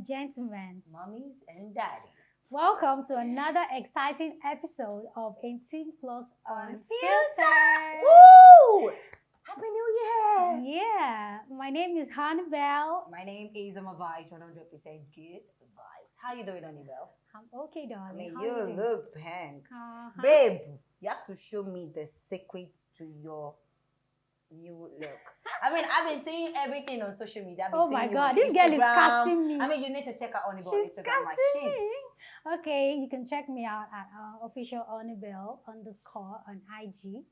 gentlemen, Mommies and daddies. welcome to another exciting episode of 18 Plus Unfiltered. Unfiltered. Woo! Happy New Year! Yeah, my name is Hannibal. My name is Amavai, 100% good vibes. How you doing, Hannibal? I'm okay, I darling. mean, How you doing? look pink. Uh-huh. Babe, you have to show me the secrets to your new look. I mean, I've been seeing everything on social media. I've been Oh my seeing you God, on this girl is Instagram. casting me. I mean, you need to check out Hannibal She's on Instagram. casting Like, me. Okay, you can check me out at official Hannibal _ on IG.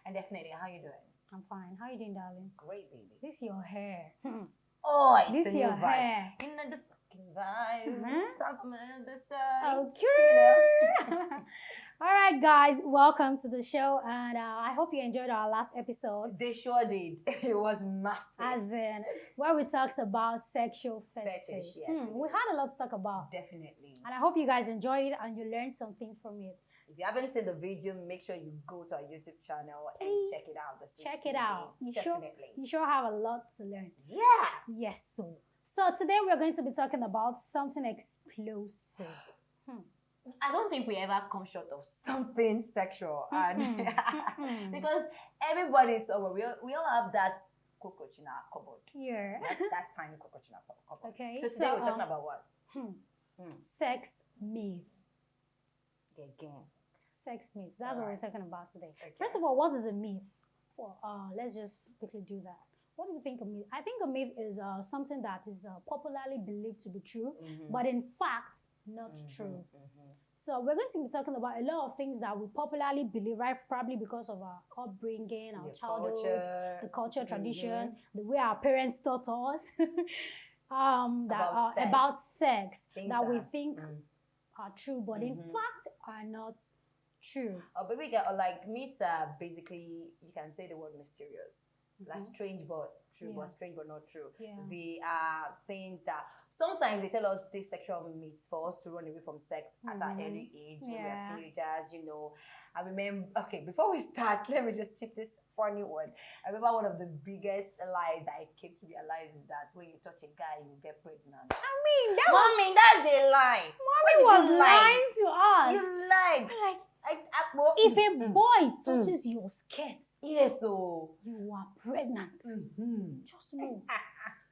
And definitely, how you doing? I'm fine. How you doing, darling? Great, baby. This your hair. Oh, it's This a your new vibe. hair. You know the fucking vibe. Mhm. Something on the side. Okay. All right, guys, welcome to the show, and I hope you enjoyed our last episode, They sure did. It was massive. as in where we talked about sexual fetish. Fetish, yes, we We did. had a lot to talk about, Definitely. and I hope you guys enjoyed it and you learned some things from it. If you haven't seen the video, make sure you go to our YouTube channel and Please check it out. check it out. You Definitely. sure have a lot to learn. Yeah. Yes, so today we're going to be talking about something explosive. I don't think we ever come short of something sexual. And because everybody somewhere, we all have that cockroach in our cupboard. Here. That tiny cockroach in our cupboard. Okay. So today we're talking about what? Sex myth. Again. Sex myth. That's what we're Alright. talking about today. Okay. First of all, what is a myth? Well, let's just quickly do that. What do you think a myth? I think a myth is something that is popularly believed to be true, but in fact, not true. So we're going to be talking about a lot of things that we popularly believe, right? Probably because of our upbringing, our childhood, the culture, tradition, the way our parents taught us about sex Things that we that- think are true, but in fact are not true. Oh, baby girl, like myths are basically, you can say the word mysterious. Like strange but true, Yeah. but strange but not true. Yeah. They are things that sometimes they tell us these sexual myths for us to run away from sex at an early age when we are Yeah. teenagers, you know. I remember, okay, before we start, let me just chip this funny one. I remember one of the biggest lies I came to realize is that when you touch a guy, you get pregnant. I mean, that Mommy, that's a lie. Mommy did was you lie? lying to us. You lied. Like, Well, if a boy touches your skirt, yes, so. you are pregnant. Just know.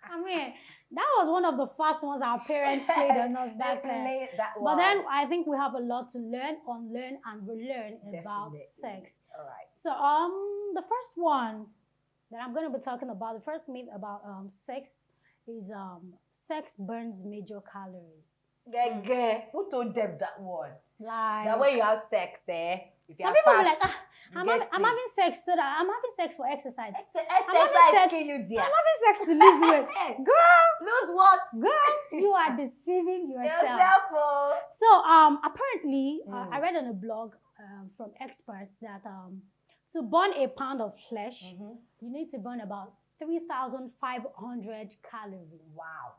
I mean, that was one of the first ones our parents played on us back then. But then I think we have a lot to learn, unlearn, and relearn about sex. All right. So the first one that I'm going to be talking about, the first myth about sex is sex burns major calories. Who told them that one? Like, That way you have sex, eh? If you some have people be fats, like, I'm having sex so that I'm having sex for exercise. exercise kill you, dear. I'm having sex to lose weight. Girl, Lose what? you are deceiving yourself. Yourself, oh. So apparently, I read on a blog from experts that to burn a pound of flesh, you need to burn about 3,500 calories. Wow.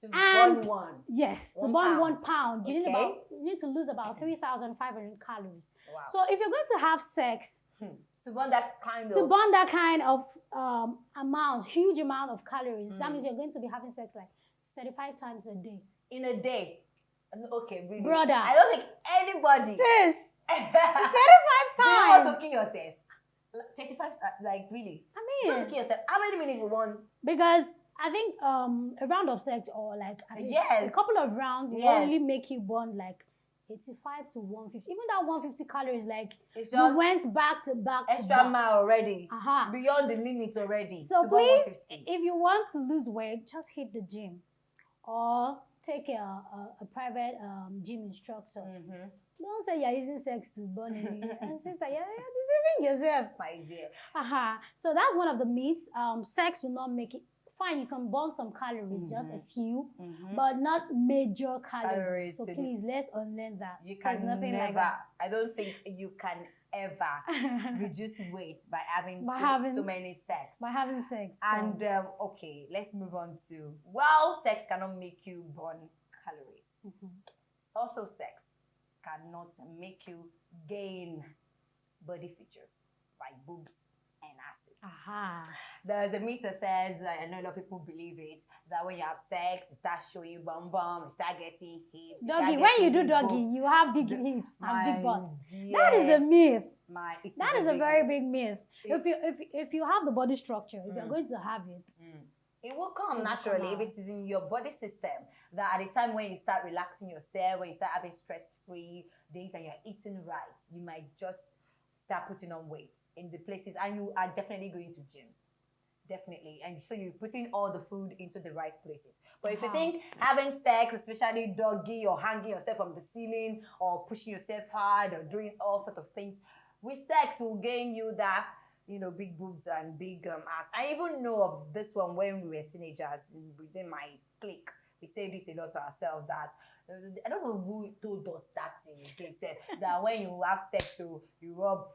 To And- burn one. Yes, to One burn pound. 1 pound, you Okay. need to lose about 3,500 calories. Wow. So if you're going to have sex, To burn that kind to of. burn that kind of huge amount of calories, that means you're going to be having sex like 35 times a day. In a day. Okay, really. Brother. I don't think anybody. Sis, 35 Do you want times. to kill yourself? 35, like really? I You want to mean, kill yourself? How many minutes you want? because I think a round of sex or like at least a Yes. couple of rounds will Yes. only make you burn like 85 to 150. Even that 150 calories, like It's you just went back to back to extra back. mile already. Beyond the limit already. So to burn please, 150. if you want to lose weight, just hit the gym or take a private gym instructor. Don't say you're using sex to burn any. And sister, you're deceiving yourself. My dear. So that's one of the myths. Sex will not make it. Fine, you can burn some calories, just a few, but not major calories. So to the- please, let's unlearn that. You There's can nothing never. like that. I don't think you can ever reduce weight by having so many sex. By having sex. And okay, let's move on to sex cannot make you burn calories. Also, sex cannot make you gain body features like boobs and asses. Aha. There's a myth that says, I know a lot of people believe it, that when you have sex, you start showing bum bum, you start getting hips. Doggy, when you do doggy, you have big hips and big butt. That is a myth. That is a very big myth. If you have the body structure, if you're going to have it, it will come naturally if it is in your body system. That at the time when you start relaxing yourself, when you start having stress-free days and you're eating right, you might just start putting on weight in the places, and you are definitely going to gym. Definitely. And so you're putting all the food into the right places. But if you think having sex, especially doggy or hanging yourself from the ceiling or pushing yourself hard or doing all sorts of things, with sex will gain you that, you know, big boobs and big ass. I even know of this one when we were teenagers within my clique. We say this a lot to ourselves that I don't know who told us that thing. They said that when you have sex, so you rub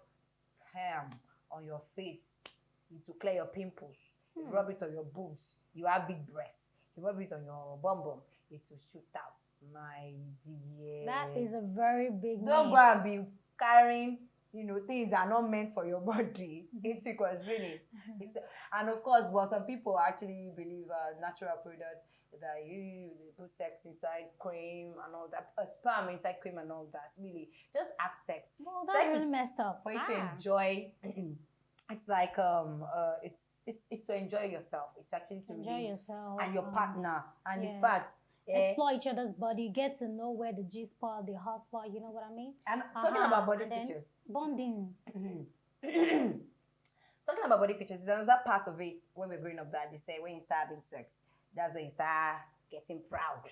ham on your face to clear your pimples. You rub it on your boobs. You have big breasts. You rub it on your bum bum. It will shoot out. My dear. That is a very big Don't myth. go and be carrying, you know, things that are not meant for your body. It's because really. And of course, but some people actually believe natural products that they put sex inside cream and all that, sperm inside cream and all that. Really, just have sex. Well, that's really messed up. For you to enjoy. It's like it's to enjoy yourself. It's actually to enjoy yourself and your partner and his parts. Explore each other's body, get to know where the G spot, the hot spot, you know what I mean? And talking about body features. Bonding. Talking about body features, there's that part of it when we're growing up that they say when you start having sex, that's when you start getting proud.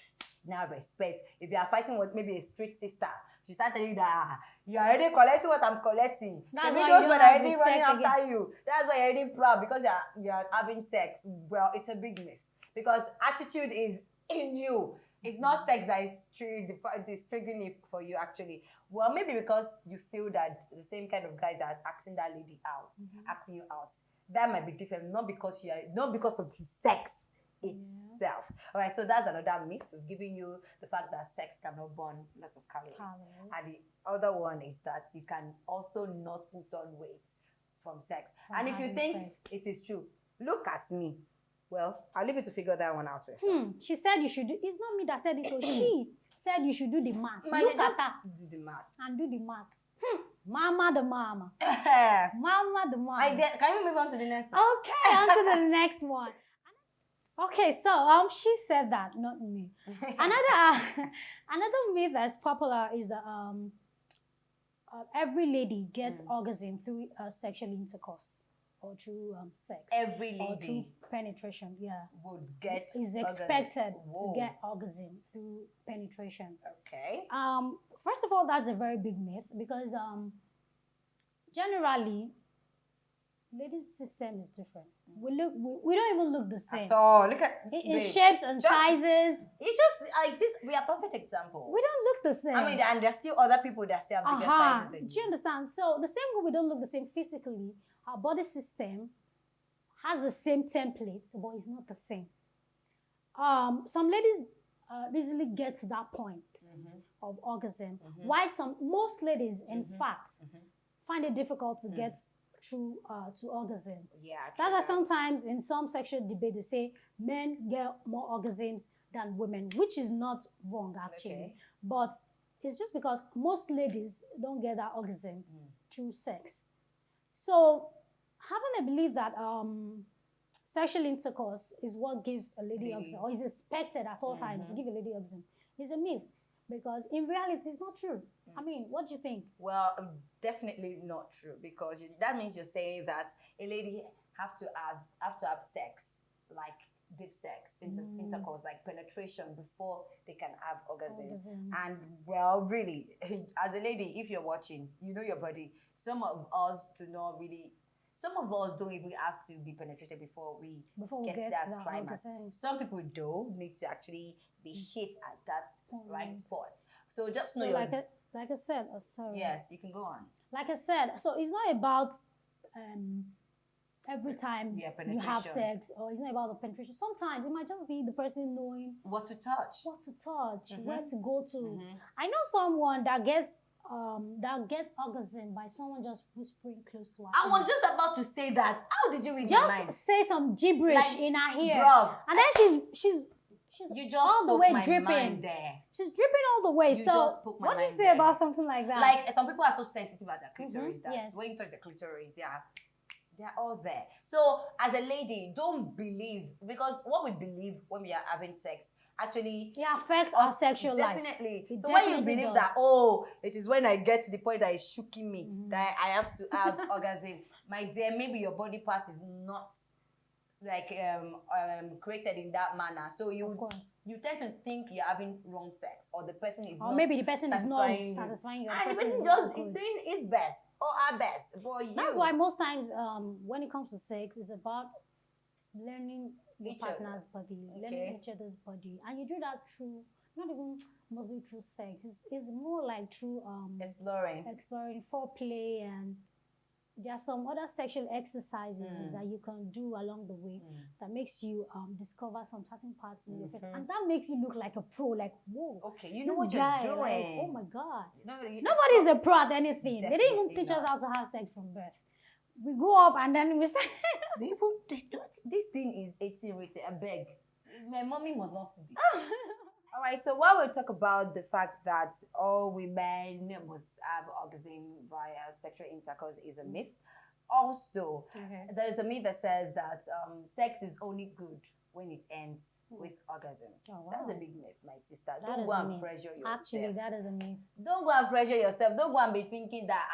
Now respect. If you are fighting with maybe a street sister, she start telling you that you are already collecting what I'm collecting. That's why those men are already running after you. That's why you're already proud because you're having sex. Well, it's a big myth because attitude is in you. It's not sex that is triggering it for you actually. Well, maybe because you feel that the same kind of guys that are asking that lady out, asking you out, that might be different. Not because of the sex itself. All right, so that's another myth. We've given you the fact that sex cannot burn lots of calories. And the other one is that you can also not put on weight from sex. And if you think it is true, look at me. Well, I'll leave you to figure that one out for yourself. She said you should do. It's not me that said it. She said you should do the math. Look at her. Do the math. And do the math. Mama the mama. Mama the mama. Can you move on to the next one? Okay, on to the next one. Okay, so she said that, not me. Another myth that's popular is that every lady gets orgasm through sexual intercourse or through sex. Every lady or through penetration, would get is expected to get orgasm through penetration. Okay. First of all, that's a very big myth because generally ladies' system is different. We don't even look the same at all. Look at in shapes and sizes. You just like this. We are a perfect example. We don't look the same. I mean, and there's still other people that still have bigger sizes than you. Do you understand? So the same way we don't look the same physically, our body system has the same template, but it's not the same. Some ladies easily get to that point of orgasm. Why most ladies, in fact, find it difficult to get through to orgasm. Yeah. That's why sometimes in some sexual debate they say men get more orgasms than women, which is not wrong actually. But it's just because most ladies don't get that orgasm through sex. So having a belief that sexual intercourse is what gives a lady orgasm, or is expected at all times to give a lady orgasm, is a myth. Because in reality, it's not true. I mean, what do you think? Well, definitely not true because that means you're saying that a lady have to have sex, like deep sex, intercourse, like penetration before they can have orgasm. And well, really, as a lady, if you're watching, you know your body. Some of us don't even have to be penetrated before we get that climax. Some people do need to actually be hit at that right spot. So just know like I said, sorry. Yes, you can go on. Like I said, so it's not about every time you have sex, or it's not about the penetration. Sometimes it might just be the person knowing what to touch, where to go to. I know someone that gets that gets orgasm by someone just whispering close to her. I was just about to say that. How did you read my mind? Just say some gibberish Like, in her ear, bruv, and then she's you just all the spoke way my dripping. mind there. She's dripping all the way. You So just spoke my what do you mind say there. about something like that? Like some people are so sensitive at their clitoris that yes. when you touch the clitoris, they're all there. So as a lady, don't believe, because what we believe when we are having sex actually it affects our sexual life. Definitely. It So when you definitely believe does. that, oh, it is when I get to the point that it's shooking me that I have to have orgasm, my dear, maybe your body part is not like created in that manner. So you tend to think you're having wrong sex, or the person is or not maybe the person is not satisfying satisfying you. and the person is just not is good. doing his best or our best. But That's why most times when it comes to sex, it's about learning your Each other. partner's body, learning each other's body, and you do that through not even mostly through sex. It's more like through exploring foreplay, and there are some other sexual exercises that you can do along the way that makes you discover some certain parts in your face, and that makes you look like a pro. Like, whoa, okay, you know this what you're guy, doing. like, oh my god, Nobody nobody's a pro at anything. They didn't even Definitely teach not. us how to have sex from birth. We grow up and then we start. This thing is 18 rated. I beg. My mommy must not see this. All right, so while we talk about the fact that all women must have orgasm via sexual intercourse is a myth, also there's a myth that says that sex is only good when it ends with orgasm. Oh, wow. That's a big myth, my sister. That Don't go and pressure yourself. Actually, that is a myth. Don't go and pressure yourself. Don't go and be thinking that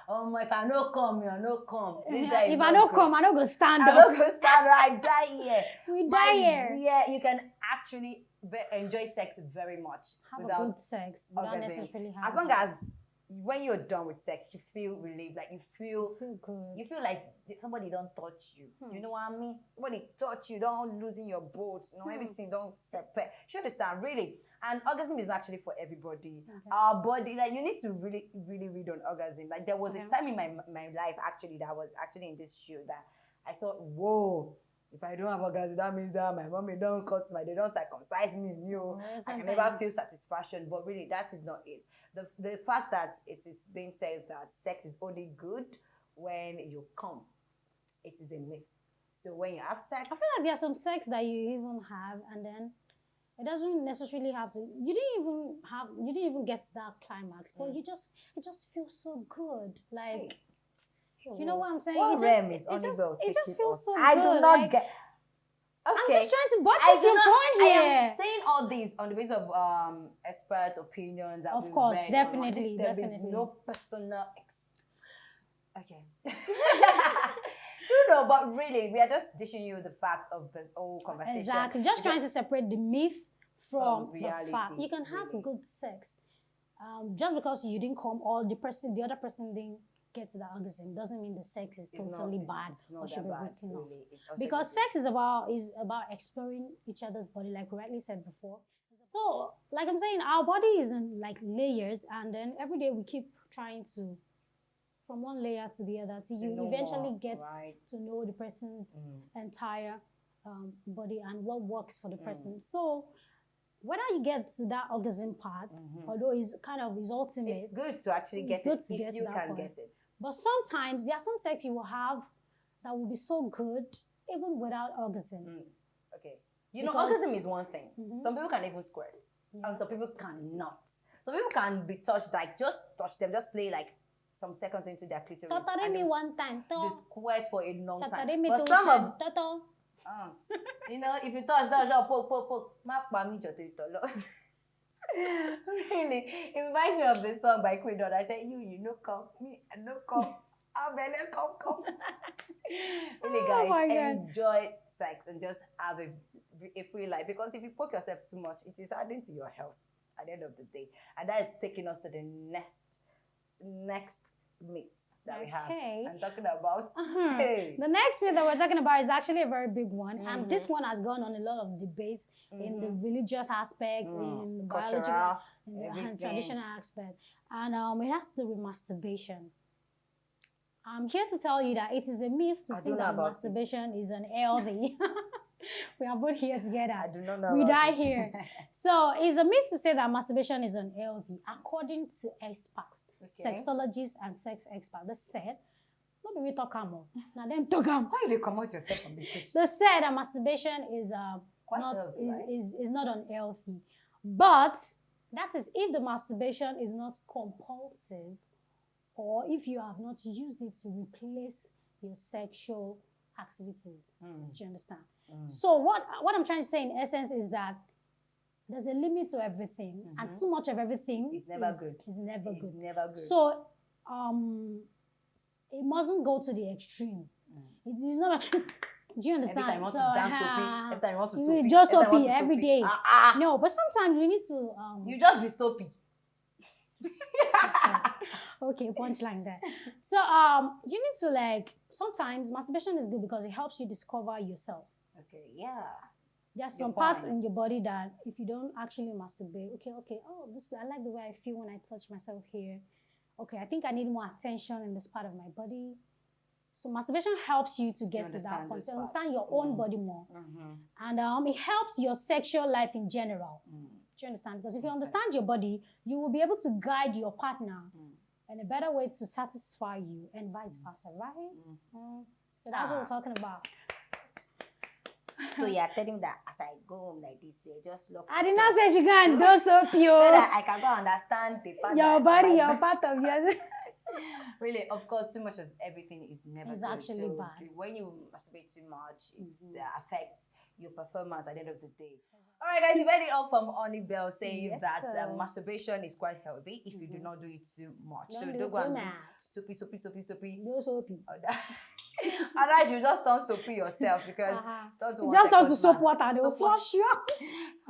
if I no come, you no come. This guy is if I don't come, I don't go stand I up. don't go stand up. I die here. We die here. Yeah, you can actually enjoy sex very much Have without a good sex without orgasm. necessarily having. As long as when you're done with sex, you feel relieved. Like you feel good. You feel like somebody don't touch you. You know what I mean? Somebody touch you, don't losing your boats. You know, everything don't separate. You understand, really? And orgasm is actually for everybody. Our body, like you need to really, really read on orgasm. Like there was a time in my life actually that I was actually in this shoe that I thought, whoa, if I don't have orgasm, that means that my mommy don't cut they don't circumcise me. I can never feel satisfaction. But really, that is not it. The fact that it is being said that sex is only good when you come, it is a myth. So when you have sex, I feel like there's some sex that you even have, and then it doesn't necessarily have to. You didn't even get to that climax, but it just feels so good. Like, you know what I'm saying? It just feels so good. I do not like, get. Okay. I'm just trying to buttress your point here. I am saying all these on the basis of experts' opinions. That of course, read definitely. No personal. Okay. No, but really, we are just dishing you the facts of the whole conversation. Exactly. Just trying to separate the myth from reality. The fact. You can have good sex, just because you didn't come or the other person didn't get to the orgasm doesn't mean the sex is totally bad or should be written off. Because sex is about exploring each other's body, like we rightly said before. So, like I'm saying, our body is in like layers, and then every day we keep trying to, from one layer to the other, till you eventually get to know the person's entire body and what works for the person. So, whether you get to that orgasm part, although it's ultimate, it's good to actually get it if you can get it. But sometimes there are some sex you will have that will be so good even without orgasm. Okay, orgasm is one thing. Some people can even squirt, and some people cannot. Some people can be touched, like just touch them, just play like some seconds into their clitoris. Totally me one time. They squirt for a long time. But some of if you touch that, poke. Really, it reminds me of the song by Queen Dot. I said, you no come, me, I no come. I better come. Really, guys, enjoy sex and just have a free life. Because if you poke yourself too much, it is adding to your health at the end of the day. And that is taking us to the next myth that we have. I'm talking about. The next myth that we're talking about is actually a very big one. And this one has gone on a lot of debates in the religious aspect, in the biological, in the traditional aspect. And it has to do with masturbation. I'm here to tell you that it is a myth to think that masturbation is unhealthy. We are both here together. I do not know. We die it. here. So it's a myth to say that masturbation is unhealthy. According to experts, sexologists and sex experts, they said, not we talk more. Now them talk more. Why you come out yourself from the picture? They said that masturbation is not healthy, right? is not unhealthy. But that is if the masturbation is not compulsive, or if you have not used it to replace your sexual activities. Do you understand? So what I'm trying to say in essence is that there's a limit to everything, and too much of everything is never good. Is never good. Never good. So it mustn't go to the extreme. It is not. Do you understand? Every time you want to dance soapy, every time you want to soapy, just soapy every day. No, but sometimes we need to. You just be soapy. Okay, punchline there. So you need to like sometimes masturbation is good because it helps you discover yourself. Okay, yeah. There's some parts in your body that if you don't actually masturbate, oh, I like the way I feel when I touch myself here. Okay, I think I need more attention in this part of my body. So masturbation helps you to get to that point, to understand your own body more. And it helps your sexual life in general. Do you understand? Because if you understand your body, you will be able to guide your partner in a better way to satisfy you and vice versa, right? So that's what we're talking about. So you're telling that as I go home like this, just look. I did not say she can do so pure. So that I can go understand the part your body, your part of yours. Really, of course, too much of everything is never it's good. Actually bad. When you masturbate too much, it affects your performance at the end of the day. All right, guys, you've heard it all from Oni Bell saying that masturbation is quite healthy if you do not do it too much. Don't do too much. Soapy. No soapy. Otherwise, you just don't soapy yourself because you just don't do soap water. They will flush you out.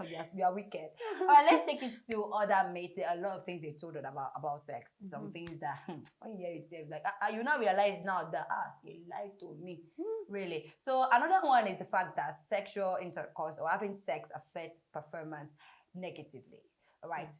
Oh yes, we are wicked. All right, let's take it to other mates. There are a lot of things they told us about sex. Some things that when you hear it, say like you now realize now that he lied to me. Really. So another one is the fact that sexual intercourse or having sex affects performance negatively. All right.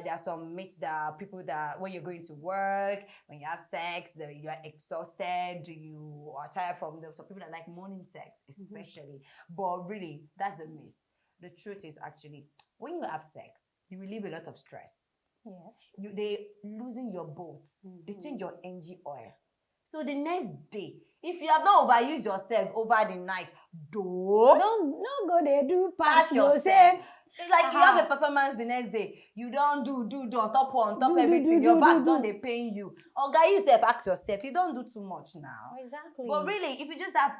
There are some myths that people that when you're going to work, when you have sex, you are exhausted, you are tired from them. Some people that like morning sex, especially. But really, that's a myth. The truth is actually, when you have sex, you relieve a lot of stress. Yes. They losing your bolts. They change your engine oil. So the next day, if you have not overused yourself over the night, don't go there, do pass yourself. It's like you have a performance the next day. You don't do on top everything. Your back don't they pain you. Or guy yourself, ask yourself. You don't do too much now. Exactly. But really, if you just have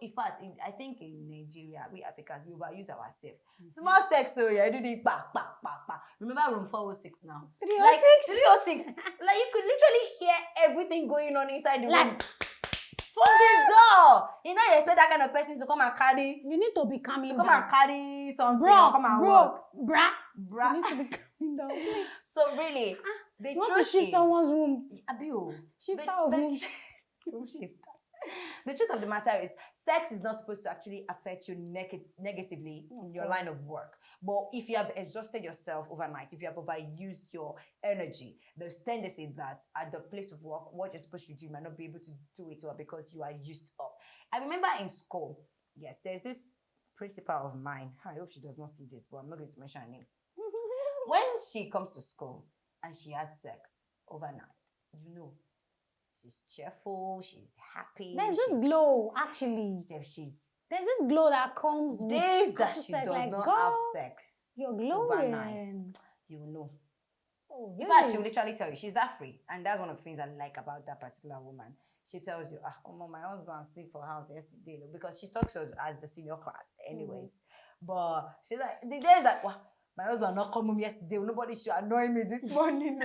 in fact, I think in Nigeria, we Africans, we overuse ourselves. Small sex, so you do the pa. Remember room 406 now? 306? Like you could literally hear everything going on inside the room. From the door. You know, you expect that kind of person to come and carry. You need to be coming down. To come and carry something. Come and work. Bra. You need to be coming down. So really, you want to shift someone's room. Shift out of room. The truth of the matter is, sex is not supposed to actually affect you negatively in your line of work. But if you have exhausted yourself overnight, if you have overused your energy, there's tendency that at the place of work, what you're supposed to do, you might not be able to do it well because you are used up. I remember in school, yes, there's this principal of mine. I hope she does not see this, but I'm not going to mention her name. When she comes to school and she had sex overnight, she's cheerful, she's happy. There's this glow, actually. There's this glow that comes with days that she does not have sex. You're glowing. Overnight, you know. Oh, in fact, she will literally tell you she's that free. And that's one of the things I like about that particular woman. She tells you, my husband sleep for house yesterday, because she talks as the senior class anyways. But she's like, the day is like, my husband not come home yesterday, nobody should annoy me this morning.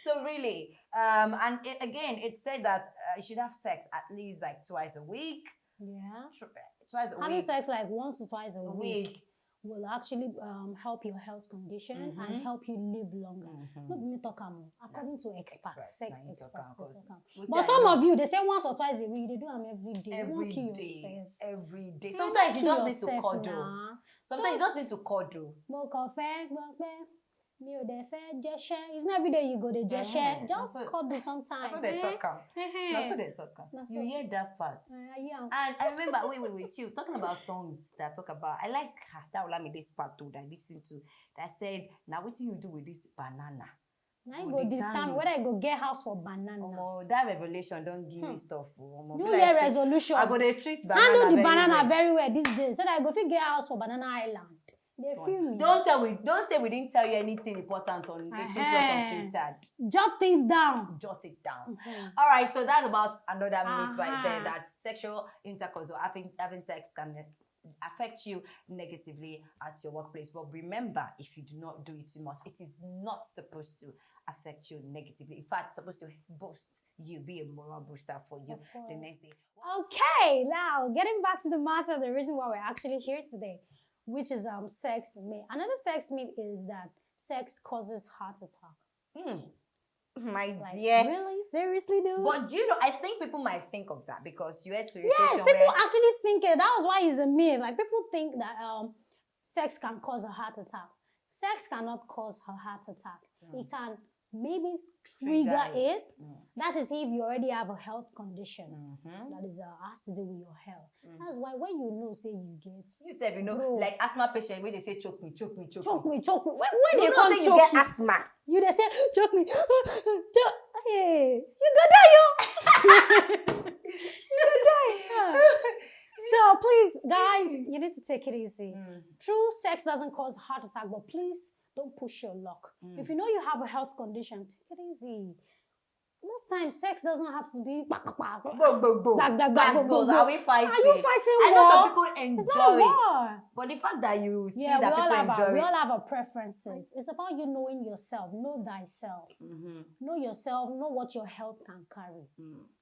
So really, and it said that you should have sex at least like twice a week. Yeah. Twice a week. Having sex like once or twice a week will actually help your health condition and help you live longer. Not me talk according to experts, sex experts. But some of you, they say once or twice a week, they do them every day. Every day. Sometimes you just need to cuddle. Sometimes you just need to cuddle. It's not every day you go to just share. Just cuddle sometimes. That's what they talk about. That's what they talk about. You hear that part. Yeah. And I remember, wait, you talking about songs that talk about, I like that this part too that I listened to that said, now what do you do with this banana? Now you go determine whether I go get house for banana. That revelation don't give me stuff. You get resolution. I go to treat banana. Handle the banana very well these days so that I go get house for Banana Island. They feel me. Don't say we didn't tell you anything important on 18 plus unfiltered. Jot things down. Jot it down. All right, so that's about another myth right there, that sexual intercourse or having sex can affect you negatively at your workplace. But remember, if you do not do it too much, it is not supposed to affect you negatively. In fact, it's supposed to boost you, be a moral booster for you the next day. Okay, now getting back to the matter, the reason why we're actually here today, which is sex myth. Another sex myth is that sex causes heart attack. My dear. Really? Seriously, dude? But do you know, I think people might think of that because you had to. Yes, people actually think it. That was why it's a myth. Like, people think that sex can cause a heart attack. Sex cannot cause a heart attack. It can maybe trigger it. That is if you already have a health condition that is has to do with your health. That's why when you know, say you get, you said, you know, bro, like asthma patient, when they say choke me. When you they know, come say you get asthma, they say choke me. Hey, you go die, yo. You go die. So please, guys, you need to take it easy. True sex doesn't cause heart attack, but please don't push your luck. If you know you have a health condition, take it easy. Most times, sex doesn't have to be Are we fighting? Are you fighting I war? know some people enjoy it. But the fact that you see that people enjoy it. We all have our preferences. It's about you knowing yourself. Know thyself. Know yourself. Know what your health can carry.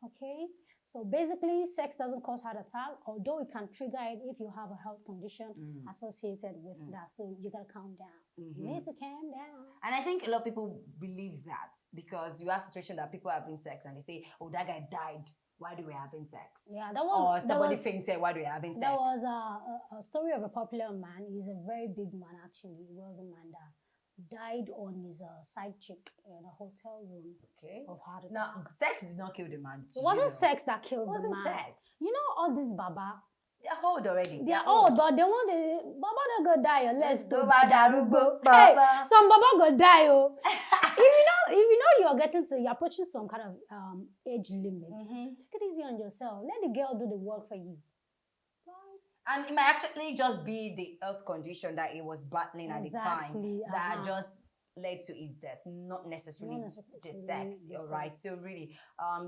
Okay? So basically, sex doesn't cause heart attack, although it can trigger it if you have a health condition associated with that. So you gotta calm down. You need to calm down. And I think a lot of people believe that because you have situations that people are having sex and they say, "Oh, that guy died. Why do we having sex?" Yeah, that was. Or somebody fainted. Why do we having sex? There was a story of a popular man. He's a very big man, actually, wealthy man that died on his side chick in a hotel room of heart attack. Now, sex did not kill the man. It wasn't sex that killed the man. It wasn't sex. You know all this baba. They're old already. They're old, but they want the baba don't go die unless to Hey, some baba go die. Oh. if you know you're approaching some kind of age limit, take it easy on yourself. Let the girl do the work for you. And it might actually just be the health condition that he was battling at the time that just led to his death, not necessarily the sex. You're right. So really,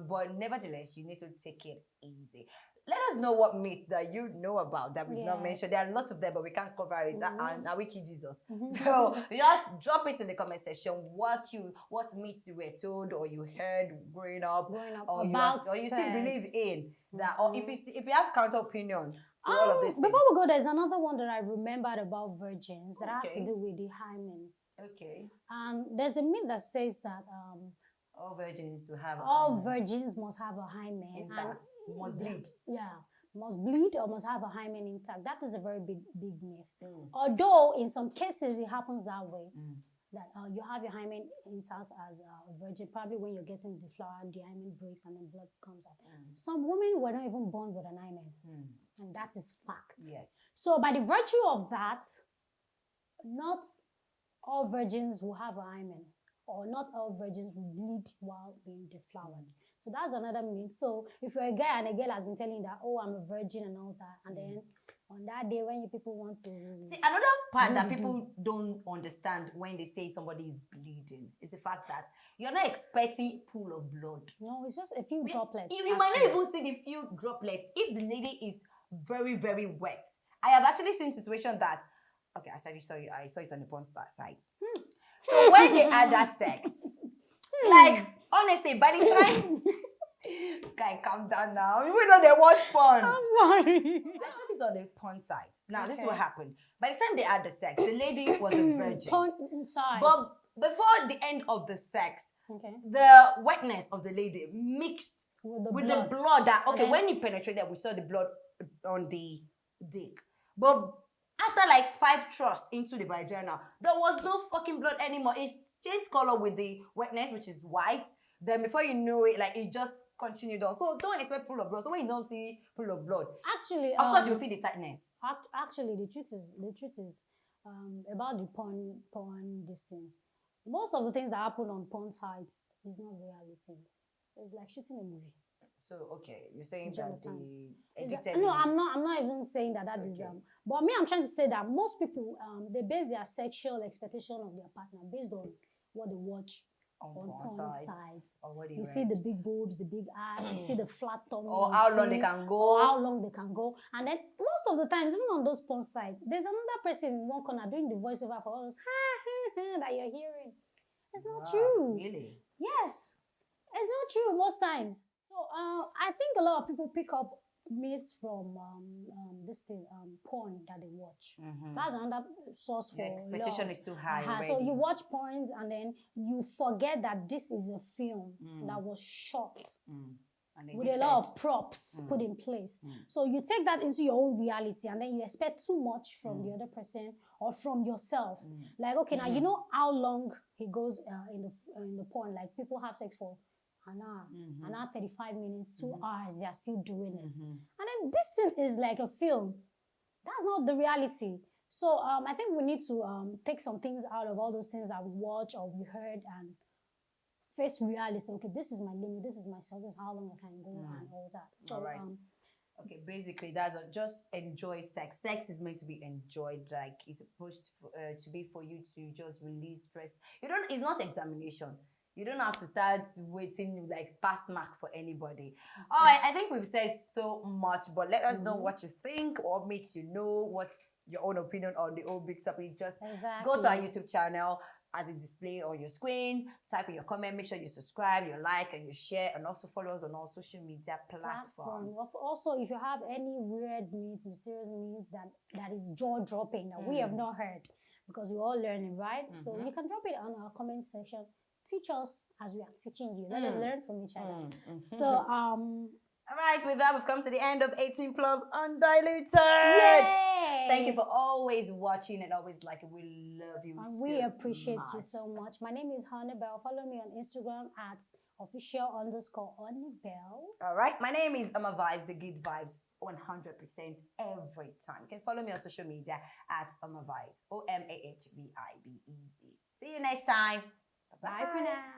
but nevertheless, you need to take it easy. Let us know what myth that you know about that we've not mentioned. There are lots of them, but we can't cover it. And now we keep Jesus. So just drop it in the comment section. What myths you were told or you heard growing up or you still believe in that, or if you have counter opinion to all of this. Before we go, there's another one that I remembered about virgins that has to do with the hymen. Okay. And there's a myth that says that all virgins will have virgins must have a hymen intact. Must bleed. Yeah, must bleed or must have a hymen intact. That is a very big myth. Although in some cases it happens that way, that you have your hymen intact as a virgin. Probably when you're getting deflowered, the hymen breaks and then blood comes out. Some women were not even born with an hymen, and that is fact. Yes. So by the virtue of that, not all virgins will have a hymen, or not all virgins will bleed while being deflowered. So that's another myth. So if you're a guy and a girl has been telling you that, oh, I'm a virgin and all that, and then on that day when people want to... See, another part that people don't understand when they say somebody is bleeding is the fact that you're not expecting a pool of blood. No, it's just a few droplets. You might not even see the few droplets if the lady is very, very wet. I have actually seen situations that, okay, I saw it on the porn star site. So when they had that sex, like, honestly, by the time... Guy, calm down now. We know they watch porn. I'm sorry. Sex is on the porn site. Now, this is what happened. By the time they had the sex, the lady was a virgin. Porn site. But before the end of the sex, the wetness of the lady mixed with the blood that, when you penetrated, we saw the blood on the dick. But After like 5 thrusts into the vagina, there was no fucking blood anymore. It changed color with the wetness, which is white. Then before you know it, like it just continued on. So don't expect pool of blood. So when you don't see pool of blood, Actually, of course you feel the tightness. Actually, the truth is, about the porn this thing. Most of the things that happen on porn sites is not reality. It's like shooting a movie. So okay, you're saying that the edited. No, I'm not even saying that is But me, I'm trying to say that most people they base their sexual expectation of their partner based on what they watch on porn sites. You see the big boobs, the big ass, you see the flat tummy, or how long they can go, and then most of the times, even on those porn sites, there's another person in one corner doing the voiceover for all those that you're hearing. It's not true. Really? Yes, it's not true most times. So I think a lot of people pick up myths from this thing porn that they watch. That's another source for the expectation is too high. So you watch porn and then you forget that this is a film that was shot with a lot of props put in place. So you take that into your own reality and then you expect too much from the other person or from yourself. Like, okay, now you know how long he goes in the porn. Like people have sex for an hour, 35 minutes, 2 hours, they are still doing it. And then this thing is like a film. That's not the reality. So I think we need to take some things out of all those things that we watch or we heard and face reality. Okay, this is my limit, this is myself, this is how long I can go and all that. So all right. Okay, basically that's just enjoy sex. Sex is meant to be enjoyed. Like it's supposed to be for you to just release stress. It's not examination. You don't have to start waiting like pass mark for anybody. All right, I think we've said so much, but let us know what you think or makes you know what's your own opinion on the whole big topic. Just go to our YouTube channel as it displays on your screen. Type in your comment. Make sure you subscribe, you like, and you share, and also follow us on all social media platforms. Also, if you have any weird myths, mysterious myths that is jaw-dropping that we have not heard, because we're all learning, right? So you can drop it on our comment section. Teach us as we are teaching you. Let us learn from each other. So, all right, with that, we've come to the end of 18 Plus Undiluted. Yay! Thank you for always watching and always we love you. And we appreciate you so much. My name is Honeybell. Follow me on Instagram at official_Honeybell. All right, my name is Oma Vibes, the good vibes 100% every time. You can follow me on social media at Oma Vibes, OMAHVIBEZ. See you next time. Bye for now.